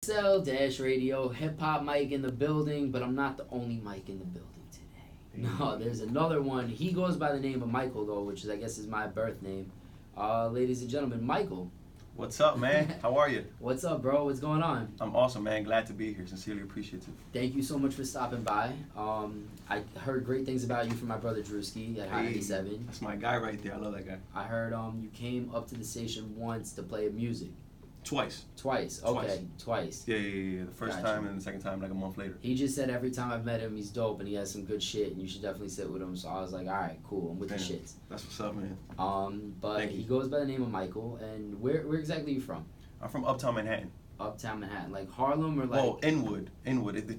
XXL Dash Radio, hip hop mic in the building, but I'm not the only mic in the building today. No, there's another one. He goes by the name of Mycul though, which is I guess is my birth name. Ladies and gentlemen, Mycul. What's up, man? How are you? What's up, bro? What's going on? I'm awesome, man. Glad to be here. Sincerely appreciative. Thank you so much for stopping by. I heard great things about you from my brother Drewski at Hot97. That's my guy right there. I love that guy. I heard you came up to the station once to play music. Twice. Okay, twice. Yeah. The first time and the second time like a month later. He just said every time I've met him, he's dope and he has some good shit and you should definitely sit with him. So I was like, all right, cool, I'm with the shits. That's what's up, man. But he goes by the name of Mycul. And where exactly are you from? I'm from Uptown Manhattan. Uptown Manhattan, like Harlem or like? Oh, Inwood.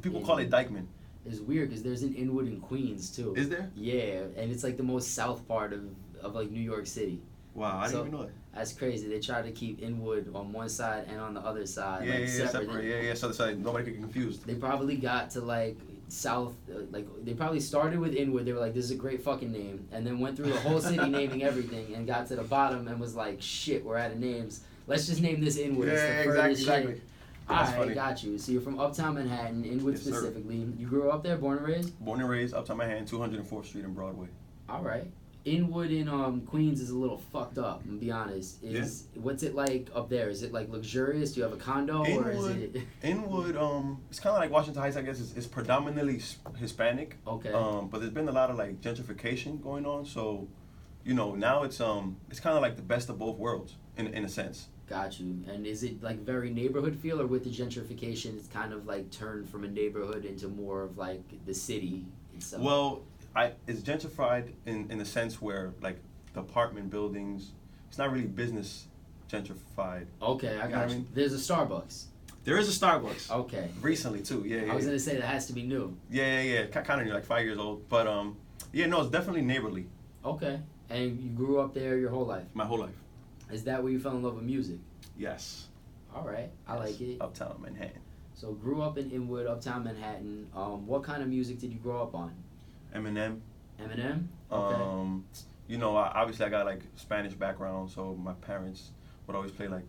People call it Dykeman. It's weird because there's an Inwood in Queens too. Is there? Yeah, and it's like the most south part of like New York City. Wow, I didn't even know that. That's crazy. They try to keep Inwood on one side and on the other side. Separate. So nobody get confused. They probably got to like south, like they probably started with Inwood. They were like, this is a great fucking name. And then went through the whole city naming everything and got to the bottom and was like, shit, we're out of names. Let's just name this Inwood. Exactly. Alright, I got you. So you're from Uptown Manhattan, Inwood specifically. Sir. You grew up there, born and raised? Born and raised, Uptown Manhattan, 204th Street and Broadway. Alright. Inwood in Queens is a little fucked up, I'm be honest. What's it like up there? Is it like luxurious? Do you have a condo or is it Inwood, it's kinda like Washington Heights, I guess. It's predominantly Hispanic. Okay. But there's been a lot of like gentrification going on, so now it's kinda like the best of both worlds in a sense. Got you. And is it like very neighborhood feel, or with the gentrification it's kind of like turned from a neighborhood into more of like the city itself? Well, it's gentrified in the sense where like the apartment buildings, it's not really business gentrified. Okay, I got you. I mean? There's a Starbucks. There is a Starbucks. Okay. Recently too, yeah. I was gonna say that has to be new. Yeah. Kind of new, like 5 years old, but it's definitely neighborly. Okay, and you grew up there your whole life. My whole life. Is that where you fell in love with music? Yes. All right, I like it. Uptown Manhattan. So grew up in Inwood, Uptown Manhattan. What kind of music did you grow up on? Eminem. Okay. Obviously I got like Spanish background, so my parents would always play like,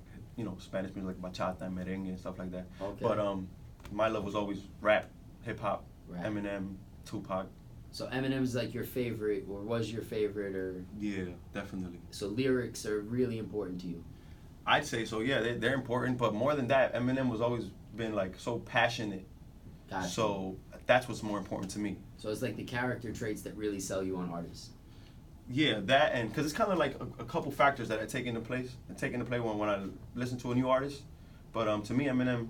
Spanish music like bachata and merengue and stuff like that. Okay. But my love was always rap, hip hop, Eminem, Tupac. So Eminem's like your favorite, or was your favorite, or? Yeah, definitely. So lyrics are really important to you? I'd say so, yeah. They're important, but more than that, Eminem was always been like so passionate. Gotcha. So that's what's more important to me. So it's like the character traits that really sell you on artists. Yeah, that, and because it's kind of like a couple factors that I take into play when I listen to a new artist. But to me, Eminem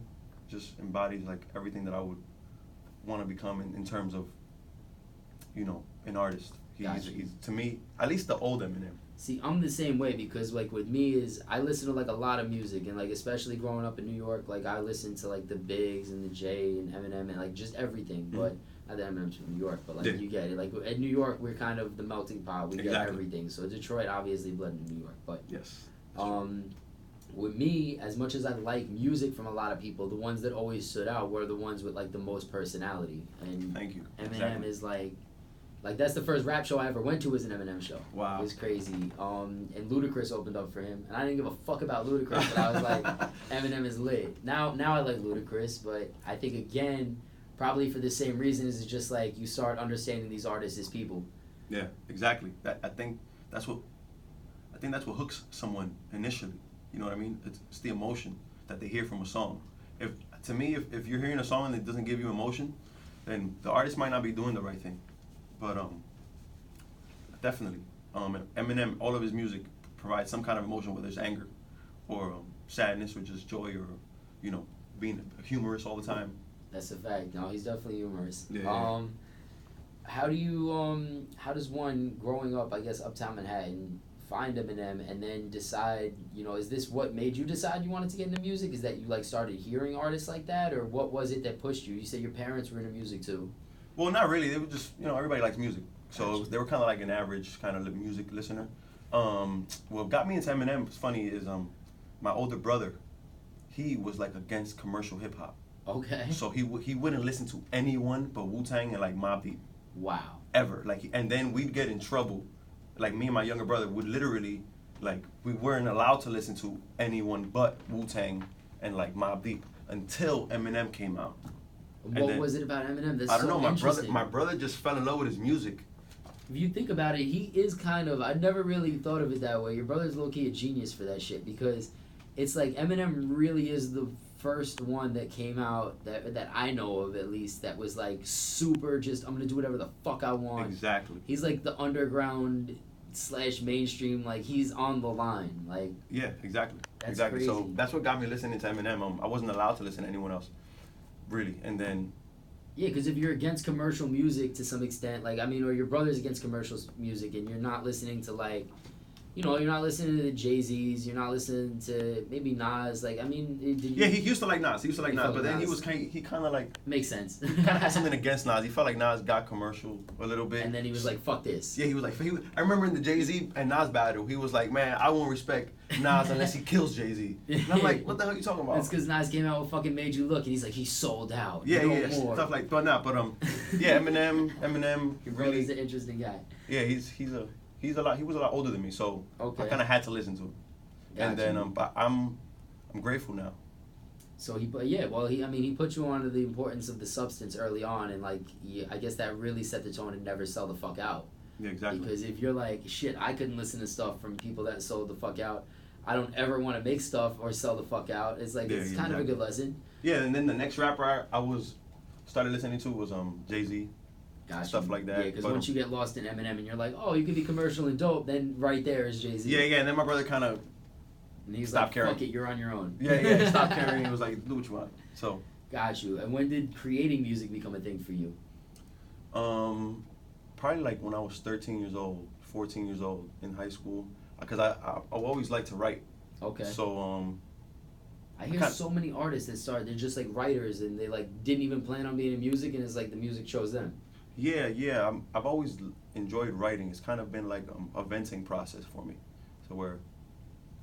just embodies like everything that I would want to become in terms of, an artist. He's to me, at least the old Eminem. See, I'm the same way because like with me is I listen to like a lot of music and like especially growing up in New York, like I listen to like the Bigs and the J and Eminem and like just everything. Mm-hmm. But not that Eminem's from New York, but like you get it. Like in New York, we're kind of the melting pot. We get everything. So Detroit obviously bled in New York, but yes. With me, as much as I like music from a lot of people, the ones that always stood out were the ones with like the most personality. And thank you. Eminem is like that's the first rap show I ever went to was an Eminem show. Wow. It was crazy. And Ludacris opened up for him. And I didn't give a fuck about Ludacris, but I was like, Eminem is lit. Now I like Ludacris, but I think again, probably for the same reason, is it's just like you start understanding these artists as people. Yeah, exactly. I think that's what hooks someone initially. You know what I mean? It's the emotion that they hear from a song. If you're hearing a song and it doesn't give you emotion, then the artist might not be doing the right thing. But definitely, Eminem, all of his music provides some kind of emotion, whether it's anger, or sadness, or just joy, or being humorous all the time. That's a fact. No, he's definitely humorous. Yeah. How does one growing up, I guess, Uptown Manhattan, find Eminem and then decide, is this what made you decide you wanted to get into music? Is that you like started hearing artists like that, or what was it that pushed you? You said your parents were into music too. Well, not really. They were just, everybody likes music. So they were kind of like an average kind of music listener. What got me into Eminem, what's funny, is my older brother, he was like against commercial hip hop. Okay. So he wouldn't listen to anyone but Wu-Tang and like Mobb Deep. Wow. Ever. And then we'd get in trouble. Like me and my younger brother would literally, we weren't allowed to listen to anyone but Wu-Tang and like Mobb Deep. until Eminem came out. What was it about Eminem that's I don't so know. interesting? My brother just fell in love with his music. If you think about it, he is kind of. I never really thought of it that way. Your brother's low key a genius for that shit because it's like Eminem really is the first one that came out that I know of at least that was like super just I'm gonna do whatever the fuck I want. Exactly. He's like the underground / mainstream, like he's on the line. Like Yeah, exactly. That's exactly. crazy. So that's what got me listening to Eminem. I wasn't allowed to listen to anyone else, really. And then yeah, because if you're against commercial music to some extent, like I mean, or your brother's against commercial music, and you're not listening to like, you know, you're not listening to the Jay-Z's, you're not listening to maybe Nas. Like I mean, yeah, he used to like Nas. He used to like He Nas, felt but then Nas. he kind of like makes sense. kind of had something against Nas. He felt like Nas got commercial a little bit. And then he was like, "Fuck this." Yeah, he was like, I remember in the Jay-Z and Nas battle, he was like, man, I won't respect Nas unless he kills Jay-Z. And I'm like, what the hell are you talking about? That's because Nas came out with fucking Made You Look, and he's like, he's sold out. Yeah, No yeah, more. stuff like, but not, but yeah, Eminem, he really, He's an interesting guy. yeah, he was a lot older than me, so Okay. I kind of had to listen to him. And Gotcha. then, but I'm grateful now. So he put you on to the importance of the substance early on, and like, I guess that really set the tone and never sell the fuck out. Yeah, exactly. Because if you're like, shit, I couldn't listen to stuff from people that sold the fuck out. I don't ever want to make stuff or sell the fuck out. It's like, Yeah, it's yeah, kind of a exactly. good lesson. Yeah, and then the next rapper I started listening to was Jay-Z. Gotcha. Stuff like that. Yeah, because But, once you get lost in Eminem and you're like, oh, you could be commercial and dope, then right there is Jay-Z. Yeah, and then my brother kind of And he's Stop like, caring. fuck it, you're on your own. he stopped caring. He was like, do what you want. So, Got you. And when did creating music become a thing for you? probably like when I was 13 years old, 14 years old in high school, because I always liked to write. Okay. So I hear so many artists that start, they're just like writers and they like didn't even plan on being in music and it's like the music chose them. yeah, I've always enjoyed writing. It's kind of been like a venting process for me. So where,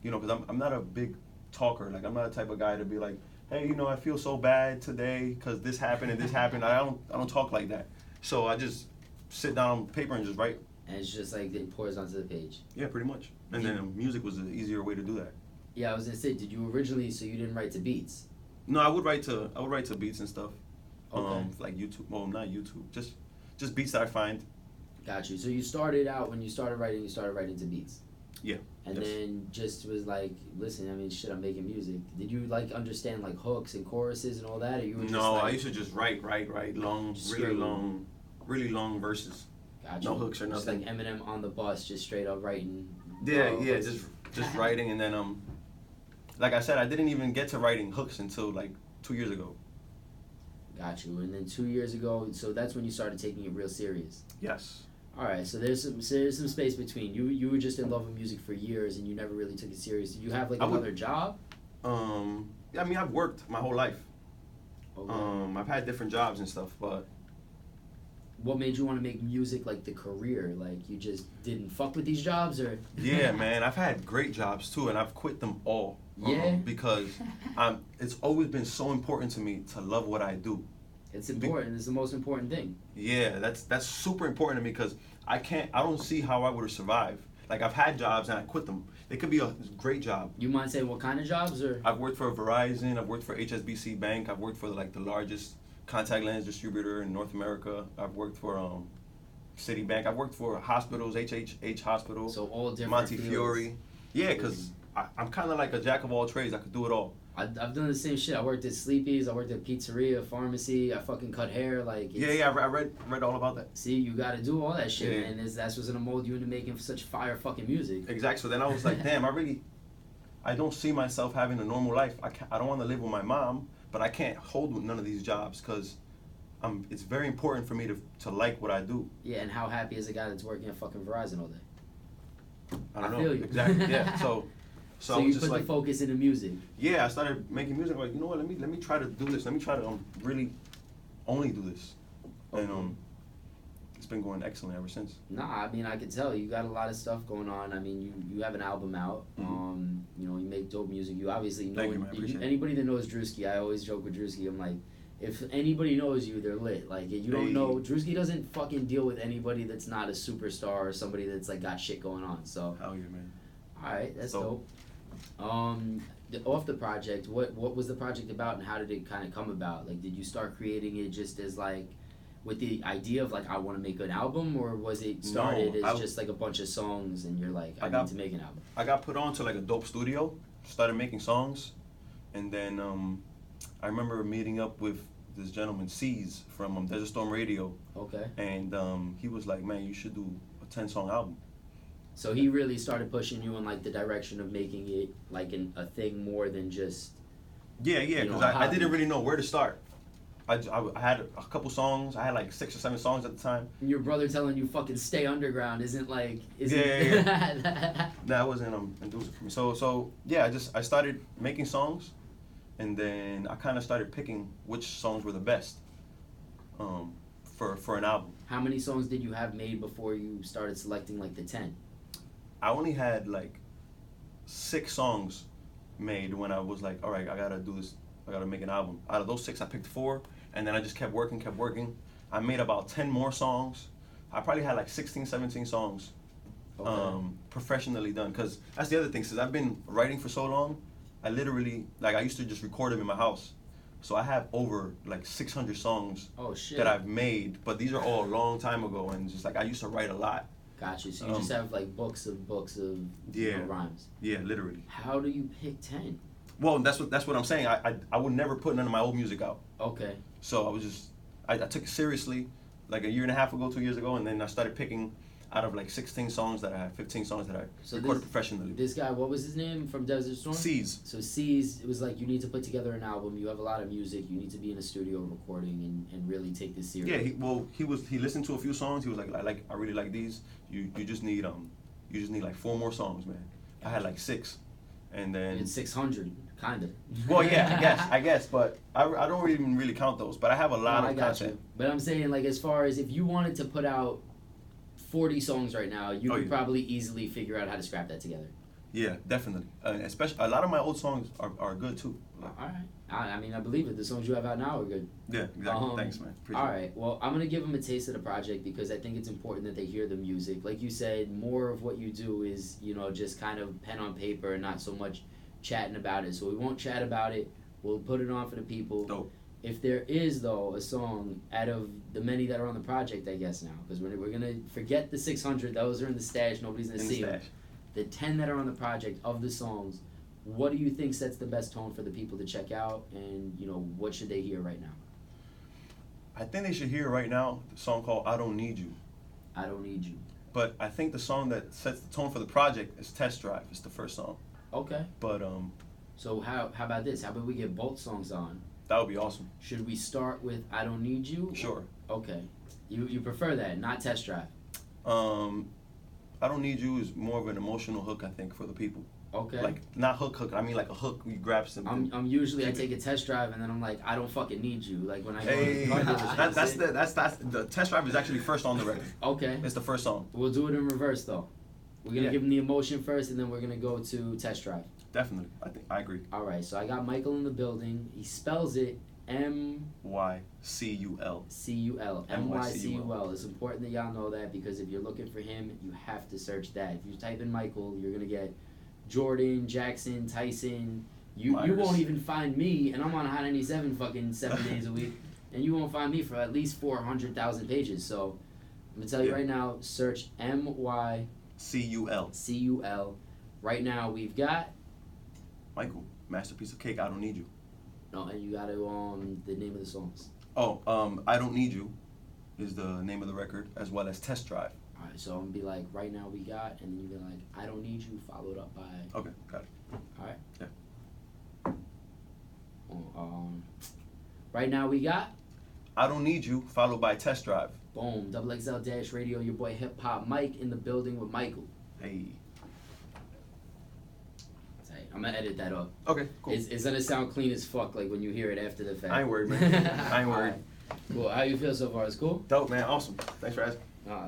you know, because I'm not a big talker. Like I'm not the type of guy to be like, hey, you know, I feel so bad today because this happened and this happened. I don't talk like that. So I just sit down on paper and just write. And it's just like it pours onto the page. Yeah, pretty much. And then music was an easier way to do that. Yeah, I was gonna say, did you originally, so you didn't write to beats? No, I would write to beats and stuff. Okay. Like YouTube. Well, not YouTube. Just beats that I find. Got you. So you started out, when you started writing to beats. Yeah. And Yes. then just was like, listen, I mean, shit, I'm making music. Did you like understand like hooks and choruses and all that, or you were just No, like, I used to just write long, really long verses. got no you. hooks or Just nothing. like Eminem on the bus, just straight up writing. Yeah, hooks. just writing, and then like I said, I didn't even get to writing hooks until like 2 years ago. Got you. And then 2 years ago, so that's when you started taking it real serious. Yes. All right, so there's some space between you were just in love with music for years and you never really took it serious. Did you have like another job? Yeah, I mean, I've worked my whole life. Okay. I've had different jobs and stuff, but What made you want to make music like the career? Like you just didn't fuck with these jobs, or? yeah, man, I've had great jobs too, and I've quit them all. Yeah. Because it's always been so important to me to love what I do. It's important. It's the most important thing. Yeah, that's super important to me because I don't see how I would have survived. Like I've had jobs and I quit them. They could be a great job. You mind saying what kind of jobs, or? I've worked for Verizon. I've worked for HSBC Bank. I've worked for like the largest contact lens distributor in North America. I've worked for Citibank. I've worked for hospitals, HHH Hospital, So all different Montefiore. fields. Yeah, because I'm kind of like a jack of all trades. I could do it all. I've done the same shit. I worked at Sleepy's. I worked at pizzeria, pharmacy. I fucking cut hair. Like it's, Yeah, I read all about that. See, you got to do all that shit, Yeah. man. That's what's gonna mold you into making such fire fucking music. Exactly. So then I was like, damn, I don't see myself having a normal life. I don't want to live with my mom, but I can't hold with none of these jobs because it's very important for me to like what I do. Yeah, and how happy is a guy that's working at fucking Verizon all day? I don't know. feel you. Exactly. Yeah. So I you was put just the like, focus into music. yeah, I started making music. Like, you know what? Let me try to do this. Let me try to really only do this. And it's been going excellent ever since. Nah, I mean, I could tell you got a lot of stuff going on. I mean, you have an album out. Mm-hmm. You know, you make dope music. You obviously know. Thank you, man. I appreciate it. Anybody that knows Drewski, I always joke with Drewski. I'm like, if anybody knows you, they're lit. Like, you don't Hey. know. Drewski doesn't fucking deal with anybody that's not a superstar or somebody that's like got shit going on. So, Hell yeah, man. all right, that's So- dope. off the project, what was the project about, and how did it kind of come about? Like, did you start creating it just as like with the idea of like I want to make an album, or was it started as just like a bunch of songs and you're like I need to make an album? I got put on to like a dope studio, started making songs, and then I remember meeting up with this gentleman C's from Desert Storm Radio. Okay. And he was like, man, you should do a 10-song album. So he really started pushing you in like the direction of making it like a thing more than just. Yeah, because I didn't really know where to start. I had a couple songs. I had like 6 or 7 songs at the time. And your brother telling you fucking stay underground isn't like. Yeah. That wasn't inducive for me. So yeah, I started making songs, and then I kind of started picking which songs were the best for an album. How many songs did you have made before you started selecting like the 10? I only had like 6 songs made when I was like, all right, I gotta do this. I gotta make an album. Out of those 6, I picked 4, and then I just kept working. I made about 10 more songs. I probably had like 16, 17 songs professionally done. Because that's the other thing. Since I've been writing for so long, I literally, like, I used to just record them in my house. So I have over like 600 songs that I've made, but these are all a long time ago, and just like I used to write a lot. Gotcha. So you just have like books of rhymes. Yeah, literally. How do you pick 10? Well, that's what I'm saying. I would never put none of my old music out. Okay. So I took it seriously like a year and a half ago, 2 years ago, and then I started picking out of like 16 songs that I had, 15 songs that I recorded professionally. This guy, what was his name from Desert Storm? C's. So C's, it was like, you need to put together an album. You have a lot of music. You need to be in a studio recording and really take this serious. Yeah, he listened to a few songs. He was like, I really like these. You just need like 4 more songs, man. I had like 6, and then it's 600, kind of. Well, yeah, I guess, but I don't even really count those. But I have a lot of content. You. But I'm saying, like, as far as if you wanted to put out 40 songs right now, you could probably easily figure out how to scrap that together. Yeah, definitely. Especially a lot of my old songs are good too. All right. I mean, I believe it. The songs you have out now are good. Yeah, exactly. Thanks, man. Appreciate all right. Well, I'm gonna give them a taste of the project because I think it's important that they hear the music. Like you said, more of what you do is, just kind of pen on paper and not so much chatting about it. So we won't chat about it. We'll put it on for the people. Dope. If there is, though, a song out of the many that are on the project, I guess now, because we're going to forget the 600. Those are in the stash. Nobody's going to see them. The 10 that are on the project of the songs, what do you think sets the best tone for the people to check out, and, what should they hear right now? I think they should hear right now the song called I Don't Need You. I Don't Need You. But I think the song that sets the tone for the project is Test Drive. It's the first song. Okay. But So how about this? How about we get both songs on? That would be awesome. Should we start with I Don't Need You? Sure. Okay. You prefer that, not Test Drive? I Don't Need You is more of an emotional hook, I think, for the people. Okay. Like, not hook. I mean, like a hook you grab something. I'm usually, I take a test drive and then I'm like, I don't fucking need you. Like when I go that's the Test Drive is actually first on the record. Okay. It's the first song. We'll do it in reverse though. We're gonna give them the emotion first and then we're gonna go to Test Drive. Definitely. I agree. All right. So I got Mycul in the building. He spells it Mycul. Mycul. Mycul. It's important that y'all know that because if you're looking for him, you have to search that. If you type in Mycul, you're gonna get Jordan, Jackson, Tyson. You won't even find me, and I'm on Hot97 fucking 7 days a week, and you won't find me for at least 400,000 pages. So I'm gonna tell you right now, search Mycul. Right now we've got Mycul, Masterpiece of Cake. I Don't Need You. No, and you gotta the name of the songs. I Don't Need You is the name of the record, as well as Test Drive. All right, so I'm gonna be like, right now we got, and then you be like, I Don't Need You, followed up by. Okay, got it. All right. Yeah. Right now we got. I Don't Need You, followed by Test Drive. Boom. XXL Dash Radio. Your boy Hip Hop Mike in the building with Mycul. Hey. I'm gonna edit that up. Okay, cool. It's gonna sound clean as fuck, like when you hear it after the fact. I ain't worried, man. I ain't worried. Right. Cool. How you feel so far? It's cool. Dope, man. Awesome. Thanks for asking.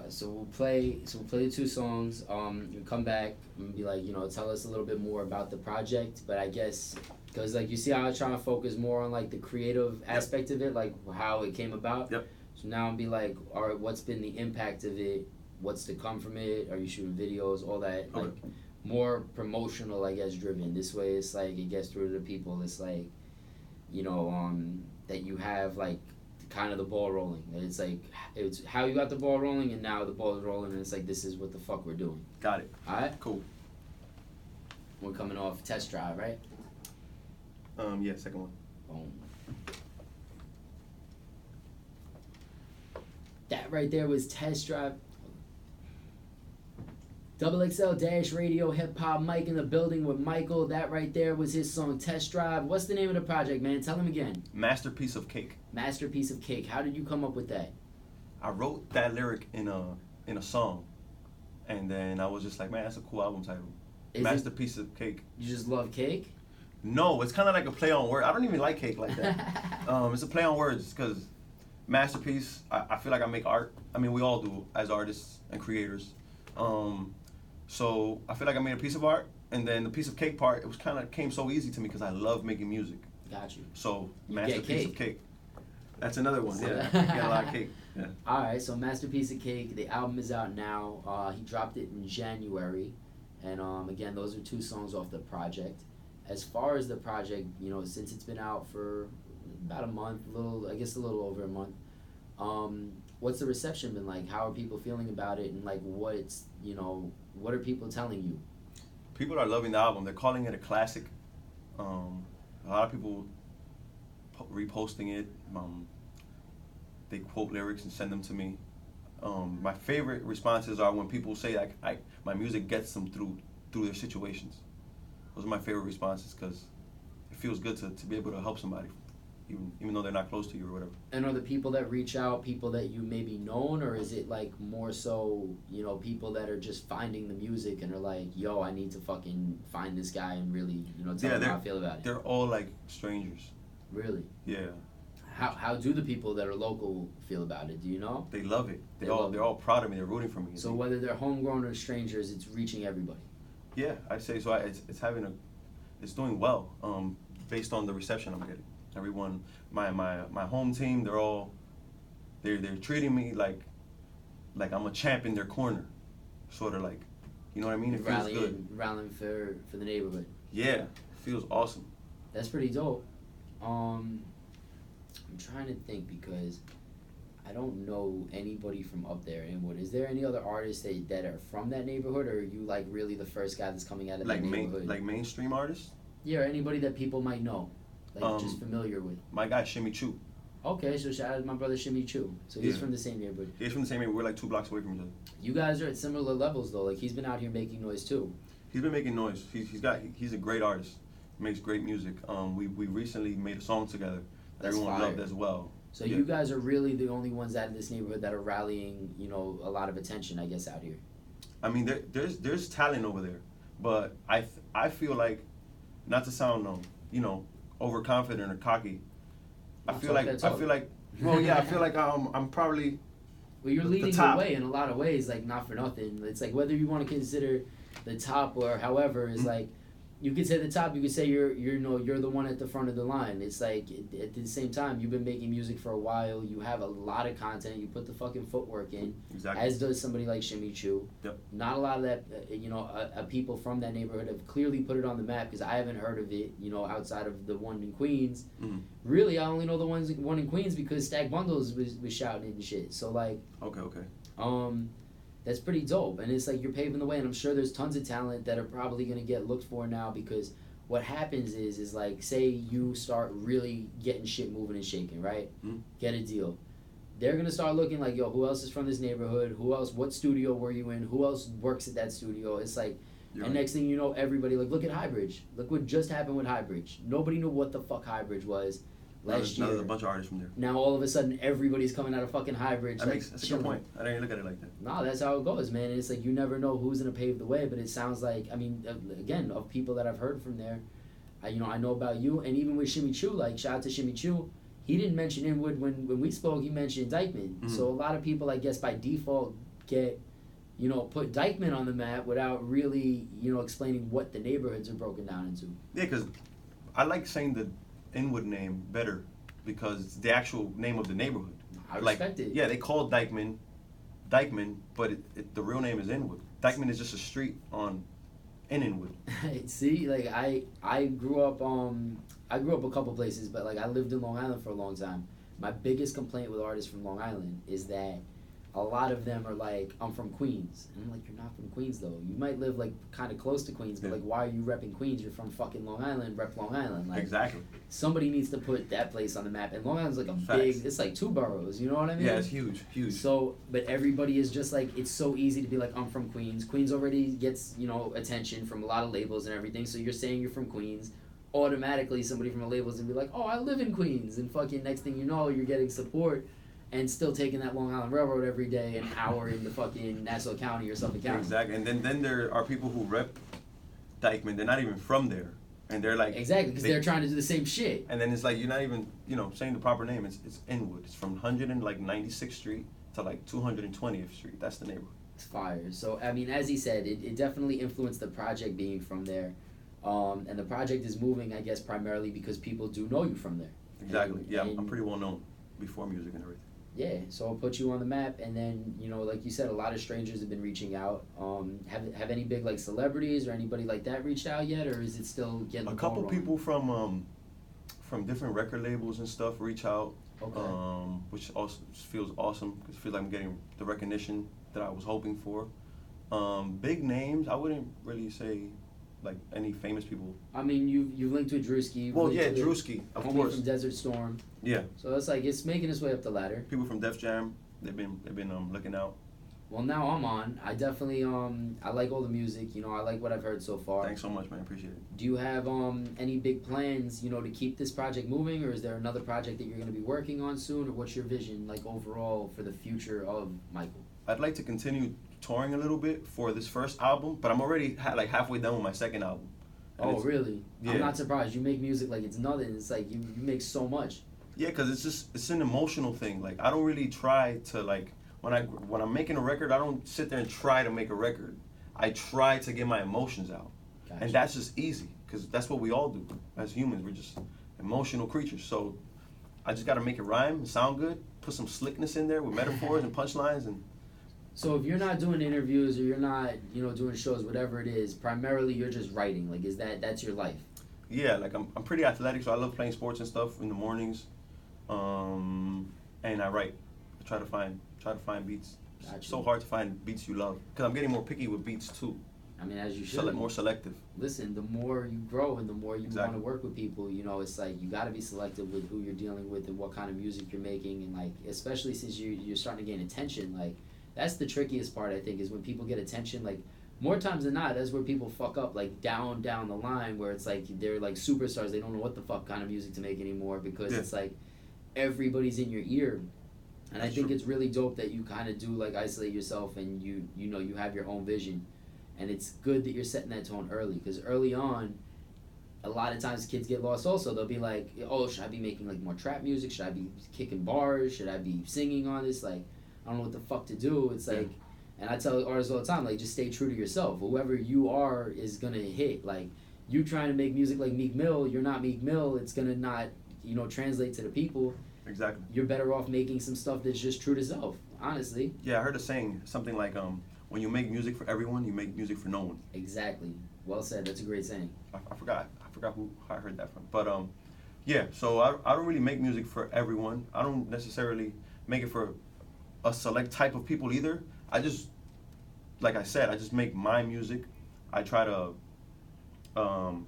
So we'll play the 2 songs. You come back and be like, tell us a little bit more about the project. But I guess because like you see how I'm trying to focus more on like the creative aspect of it, like how it came about. Yep. So now I'm be like, all right, what's been the impact of it? What's to come from it? Are you shooting videos? All that. Okay. Like, more promotional, I guess, driven. This way, it's like it gets through to the people. It's like, that you have like kind of the ball rolling. It's like it's how you got the ball rolling, and now the ball is rolling, and it's like this is what the fuck we're doing. Got it. All right. Cool. We're coming off Test Drive, right? Yeah, second one. Boom. That right there was Test Drive. XXL Dash Radio Hip Hop Mike in the building with Mycul. That right there was his song Test Drive. What's the name of the project, man? Tell him again. Masterpiece of Cake. Masterpiece of Cake. How did you come up with that? I wrote that lyric in a song, and then I was just like, man, that's a cool album title. Masterpiece of Cake. You just love cake? No, it's kind of like a play on word. I don't even like cake like that. It's a play on words because masterpiece. I feel like I make art. I mean, we all do as artists and creators. So I feel like I made a piece of art, and then the piece of cake part, it was kind of came so easy to me because I love making music. Got you. So You masterpiece of cake. That's another one. So Yeah, got a lot of cake. Yeah. All right, so Masterpiece of Cake. The album is out now. He dropped it in January, and again, those are 2 songs off the project. As far as the project, since it's been out for about a month, a little over a month. What's the reception been like? How are people feeling about it, and like what are people telling you? People are loving the album. They're calling it a classic. A lot of people reposting it. They quote lyrics and send them to me. My favorite responses are when people say my music gets them through their situations. Those are my favorite responses because it feels good to be able to help somebody, even though they're not close to you or whatever. And are the people that reach out people that you maybe known, or is it like more so, people that are just finding the music and are like, yo, I need to fucking find this guy and really, tell them how I feel about it? They're all like strangers. Really? Yeah. How do the people that are local feel about it? Do you know? They love it. They're all proud of me. They're rooting for me. So whether they're homegrown or strangers, it's reaching everybody. Yeah, I'd say so. It's doing well. Based on the reception I'm getting. Everyone, my home team, they're treating me like I'm a champ in their corner, sort of like, you know what I mean? It feels good. Rallying for the neighborhood. Yeah, it feels awesome. That's pretty dope. I'm trying to think because I don't know anybody from up there in Inwood. Is there any other artists that are from that neighborhood, or are you like really the first guy that's coming out of that neighborhood? Like mainstream artists? Yeah, or anybody that people might know, like just familiar with. My guy Shimmy Chu. Okay, so shout out to my brother Shimmy Chu. So he's from the same neighborhood. He's from the same neighborhood. We're like 2 blocks away from each other. You guys are at similar levels though. Like he's been out here making noise too. He's been making noise. He's a great artist. He makes great music. We recently made a song together that everyone loved as well. So you guys are really the only ones out of this neighborhood that are rallying, a lot of attention, I guess, out here. I mean, there's talent over there, but I feel like, not to sound overconfident or cocky. I feel like I'm probably. Well, you're leading the way in a lot of ways, like not for nothing. It's like whether you want to consider the top or however is like. You could say the top. You could say you're the one at the front of the line. It's like at the same time you've been making music for a while. You have a lot of content. You put the fucking footwork in. Exactly. As does somebody like Shimmy Chu. Yep. Not a lot of that. People from that neighborhood have clearly put it on the map because I haven't heard of it. Outside of the one in Queens. Mm-hmm. Really, I only know the one in Queens because Stack Bundles was shouting it and shit. So like. Okay. That's pretty dope, and it's like you're paving the way, and I'm sure there's tons of talent that are probably going to get looked for now because what happens is like, say you start really getting shit moving and shaking, right? Mm-hmm. Get a deal. They're going to start looking like, yo, who else is from this neighborhood? Who else, what studio were you in? Who else works at that studio? It's like, next thing you know, everybody, like, look at Highbridge. Look what just happened with Highbridge. Nobody knew what the fuck Highbridge was. Last year. There's a bunch of artists from there. Now all of a sudden everybody's coming out of fucking Highbridge. That's a good point. I didn't look at it like that. No, that's how it goes, man. And it's like you never know who's gonna pave the way. But it sounds like, again, of people that I've heard from there, I know about you, and even with Shimmy Chu. Like shout out to Shimmy Chu. He didn't mention Inwood when we spoke. He mentioned Dykeman. Mm-hmm. So a lot of people, I guess, by default get, put Dykeman on the map without really, explaining what the neighborhoods are broken down into. Yeah, because I like saying the Inwood name better because it's the actual name of the neighborhood. I respect it. Yeah, they call Dykeman, but the real name is Inwood. Dykeman is just a street in Inwood. See, like I grew up a couple places, but like I lived in Long Island for a long time. My biggest complaint with artists from Long Island is that a lot of them are like, I'm from Queens. And I'm like, you're not from Queens though. You might live like kind of close to Queens, but like why are you repping Queens? You're from fucking Long Island, rep Long Island. Like, exactly. Somebody needs to put that place on the map. And Long Island's like a Facts. big, it's like 2 boroughs, you know what I mean? Yeah, it's huge, huge. So, but everybody is just like, it's so easy to be like, I'm from Queens. Queens already gets, you know, attention from a lot of labels and everything. So you're saying you're from Queens. Automatically somebody from a label is gonna be like, oh, I live in Queens. And fucking next thing you know, you're getting support and still taking that Long Island Railroad every day, an hour into fucking Nassau County or Suffolk County. Exactly. And then there are people who rep Dykeman. They're not even from there. And they're like... Exactly, because they're trying to do the same shit. And then it's like, you're not even, you know, saying the proper name. It's Inwood. It's from 196th Street to like 220th Street. That's the neighborhood. It's fire. So, I mean, as he said, it definitely influenced the project being from there. And the project is moving, I guess, primarily because people do know you from there. Exactly. Yeah, I'm pretty well known before music and everything. Yeah, so I'll put you on the map, and then, you know, like you said, a lot of strangers have been reaching out. Have any big, like, celebrities or anybody like that reached out yet, or is it still getting a couple people from different record labels and stuff reach out, Okay. Which also feels awesome, because I feel like I'm getting the recognition that I was hoping for. Big names, I wouldn't really say like any famous people. I mean, you linked with Drewski. Well, yeah, Drewski, of course. From Desert Storm. Yeah. So it's like it's making its way up the ladder. People from Def Jam, they've been looking out. Well, now I'm on. I definitely I like all the music. You know, I like what I've heard so far. Thanks so much, man. Appreciate it. Do you have any big plans, you know, to keep this project moving, or is there another project that you're going to be working on soon, or what's your vision like overall for the future of Mycul? I'd like to continue touring a little bit for this first album, but I'm already like halfway done with my second album. And oh, really? Yeah. I'm not surprised. You make music like it's nothing. It's like you make so much. Yeah, because it's an emotional thing. Like, I don't really try to, like, when I'm making a record, I don't sit there and try to make a record. I try to get my emotions out. Gotcha. And that's just easy, because that's what we all do as humans. We're just emotional creatures. So I just got to make it rhyme and sound good, put some slickness in there with metaphors and punchlines. And so if you're not doing interviews or you're not, you know, doing shows, whatever it is, primarily you're just writing. Like, that's your life? Yeah, like I'm pretty athletic, so I love playing sports and stuff in the mornings. And I write. I try to find beats. Gotcha. It's so hard to find beats you love, because I'm getting more picky with beats too. I mean, as you should. More selective. Listen, the more you grow and the more you Exactly. want to work with people, you know, it's like you got to be selective with who you're dealing with and what kind of music you're making, and like especially since you're starting to gain attention, like that's the trickiest part, I think, is when people get attention. Like more times than not, that's where people fuck up, like down the line, where it's like they're like superstars, they don't know what the fuck kind of music to make anymore, because it's like everybody's in your ear. And That's I think true. it's really dope that you kind of do like isolate yourself, and you know you have your own vision, and it's good that you're setting that tone early, because early on, a lot of times kids get lost. Also, they'll be like, oh, should I be making like more trap music? Should I be kicking bars? Should I be singing on this? Like, I don't know what the fuck to do. It's like, and I tell artists all the time, like, just stay true to yourself. Whoever you are is gonna hit. Like, you trying to make music like Meek Mill, you're not Meek Mill. It's gonna not, you know, translate to the people. Exactly. You're better off making some stuff that's just true to self, honestly. Yeah, I heard a saying, something like, when you make music for everyone, you make music for no one. Exactly. Well said. That's a great saying. I forgot who I heard that from. But yeah. So I don't really make music for everyone. I don't necessarily make it for a select type of people either. I just, like I said, I just make my music. I try to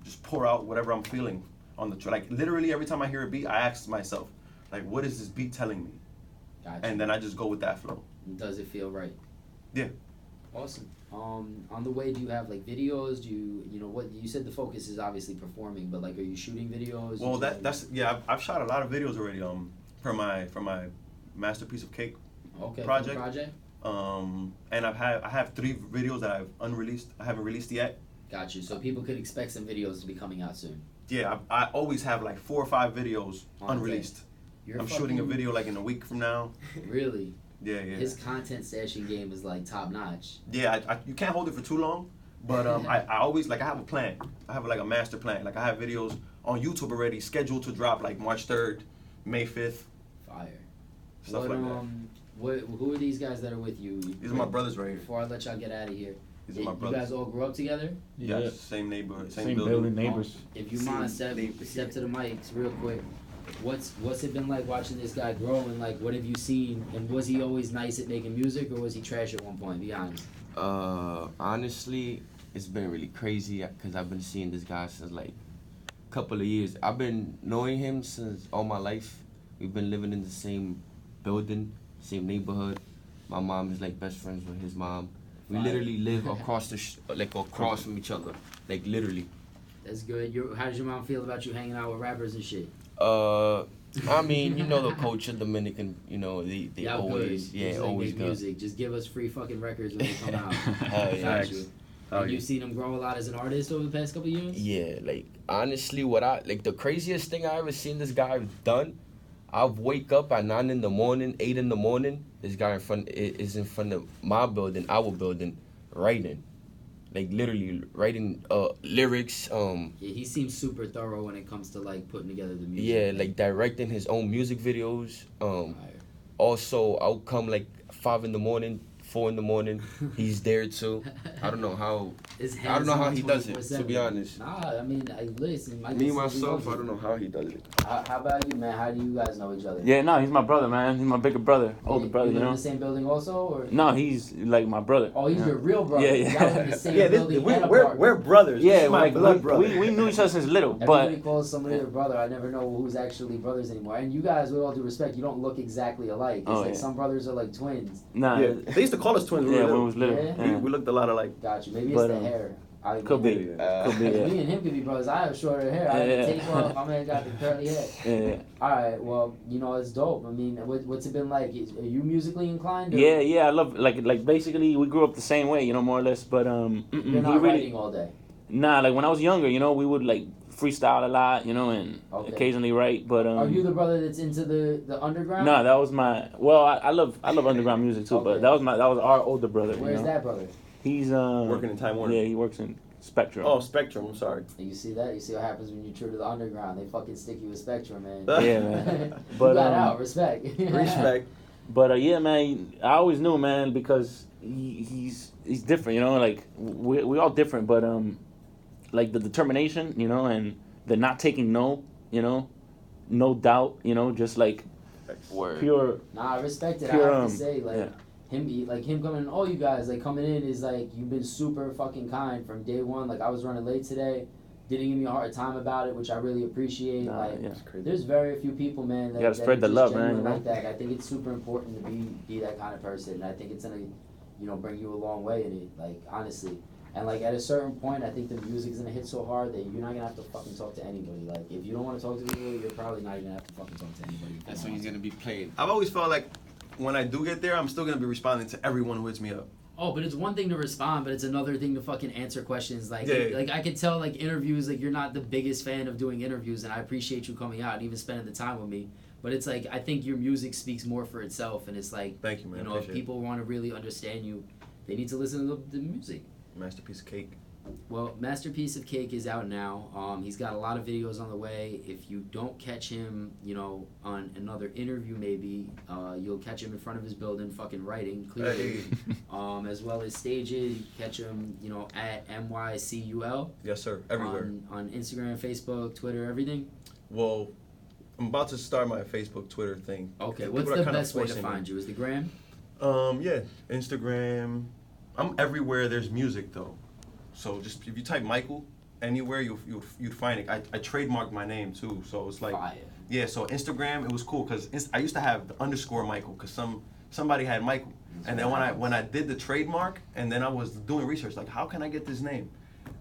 just pour out whatever I'm feeling on the track. Like literally every time I hear a beat, I ask myself, like, what is this beat telling me? Gotcha. And then I just go with that flow. Does it feel right? Yeah. Awesome. On the way, do you have like videos? Do you know what you said? The focus is obviously performing, but like, are you shooting videos? Well, that's yeah. I've shot a lot of videos already. For my masterpiece of cake project. And I have 3 videos that I've unreleased. I haven't released yet. Got you. So people could expect some videos to be coming out soon. Yeah, I always have like 4 or 5 videos unreleased. I'm shooting a video like in a week from now. Really? Yeah. His content stashing game is like top notch. Yeah, you can't hold it for too long, but I always, like, I have a plan. I have like a master plan. Like, I have videos on YouTube already scheduled to drop like March 3rd, May 5th. Fire. Stuff like that. Who are these guys that are with you? These are my brothers right here. Before I let y'all get out of here, These are my You brothers. guys all grew up together? Yeah, same neighborhood, Same building, neighbors. If you mind, step to the mics real quick. What's it been like watching this guy grow, and like what have you seen, and was he always nice at making music, or was he trash at one point? Be honest. Honestly, it's been really crazy because I've been seeing this guy since like a couple of years. I've been knowing him since all my life. We've been living in the same building, same neighborhood. My mom is like best friends with his mom. We literally live across across from each other, like literally. That's good. How does your mom feel about you hanging out with rappers and shit? I mean, you know the culture, Dominican, you know, they always, good. yeah, always make good. music. Just give us free fucking records when they come out. Hell yeah. Got you. And you've seen him grow a lot as an artist over the past couple of years? Yeah, like, honestly, the craziest thing I ever seen this guy done, I've wake up at 9 in the morning, 8 in the morning, this guy is in front of my building, our building, writing. Like literally writing lyrics. Yeah, he seems super thorough when it comes to like putting together the music. Yeah, like directing his own music videos. Also, I'll come like 5 in the morning, 4 in the morning. He's there too. I don't know how. I don't know how he does it. To be honest. Nah, I mean, listen. Me myself, I don't know how he does it. How about you, man? How do you guys know each other? Yeah, no, he's my brother, man. He's my bigger brother, older brother, you you live know. in the same building also, or? No, he's like my brother. Oh, he's your real brother. Yeah, yeah. Y'all live in the same building. We're brothers. Yeah, This is my like blood brother. we knew each other since little, Everybody but calls somebody their brother. I never know who's actually brothers anymore. And you guys, with all due respect, you don't look exactly alike. It's like some brothers are like twins. nah. Yeah, they used to call us twins. Yeah, when we was little. Yeah? Yeah. We looked a lot alike. Got you. Maybe it's But, the hair. Could be. Me and him could be brothers. I have shorter hair. I have the tape off. My man got the curly hair. Yeah. All right. Well, you know, it's dope. I mean, what's it been like? Are you musically inclined? Or? Yeah, I love like basically we grew up the same way, you know, more or less. But You're not writing all day. Nah, like when I was younger, you know, we would like freestyle a lot, you know, and occasionally write. But are you the brother that's into the underground? No, that was my. Well, I love underground music too, but that was our older brother. Where's that brother? He's working in Time Warner. Yeah, he works in Spectrum. Oh, Spectrum. I'm sorry. You see that? You see what happens when you're true to the underground? They fucking stick you with Spectrum, man. Yeah, man. But you got out. Respect. Respect. But yeah, man, I always knew, man, because he's different, you know. Like we all different, but like the determination, you know, and the not taking no, you know, no doubt, you know, just like pure. Nah, I respect it. Pure, I have to say, like. Yeah. Him coming, all you guys like coming in is like you've been super fucking kind from day one. Like I was running late today, didn't give me a hard time about it, which I really appreciate. There's very few people, man. That, you gotta spread the love, man. You know? Like that. I think it's super important to be that kind of person, and I think it's gonna, bring you a long way in it. Like honestly, and like at a certain point, I think the music's gonna hit so hard that you're not gonna have to fucking talk to anybody. Like if you don't want to talk to people, you're probably not even gonna have to fucking talk to anybody. That's when he's gonna be playing. I've always felt like when I do get there, I'm still gonna be responding to everyone who hits me up. Oh, but it's one thing to respond, but it's another thing to fucking answer questions. Like, Yeah. like I could tell, like interviews, like you're not the biggest fan of doing interviews, and I appreciate you coming out and even spending the time with me. But it's like I think your music speaks more for itself, and it's like, thank you, man. If people want to really understand you, they need to listen to the music. Masterpiece of Cake. Well, Masterpiece of Cake is out now. He's got a lot of videos on the way. If you don't catch him, on another interview maybe, you'll catch him in front of his building fucking writing, clearly. As well as stages. You catch him, at Mycul. Yes, sir. Everywhere. On Instagram, Facebook, Twitter, everything. Well, I'm about to start my Facebook, Twitter thing. Okay, what's the best way to find you? Is the gram? Yeah, Instagram. I'm everywhere there's music though. So just if you type Mycul anywhere, you'd find it. I trademarked my name too, so it's like Fire. Yeah. So Instagram, it was cool because I used to have the underscore Mycul because somebody had Mycul, and then when I did the trademark, and then I was doing research like how can I get this name,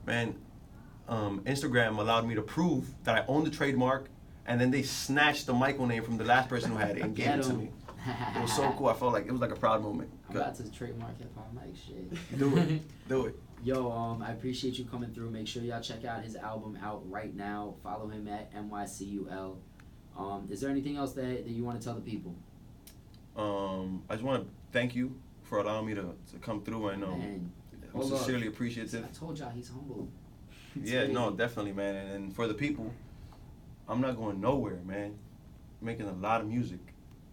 man. Instagram allowed me to prove that I owned the trademark, and then they snatched the Mycul name from the last person who had it and gave it to me. It was so cool. I felt like it was like a proud moment. I'm about to trademark hip hop Mike shit. Do it. Yo, I appreciate you coming through. Make sure y'all check out his album out right now. Follow him at Mycul. Is there anything else that you want to tell the people? I just want to thank you for allowing me to come through, and I'm sincerely appreciative. I told y'all he's humble. Yeah, no, definitely, man. And for the people, I'm not going nowhere, man. I'm making a lot of music,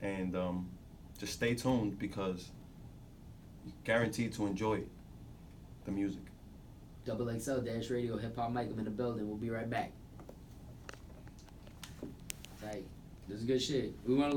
and just stay tuned because you're guaranteed to enjoy it. the music. Double XL Dash Radio, Hip Hop Mike. I'm in the building. We'll be right back. Tight. This is good shit. We want to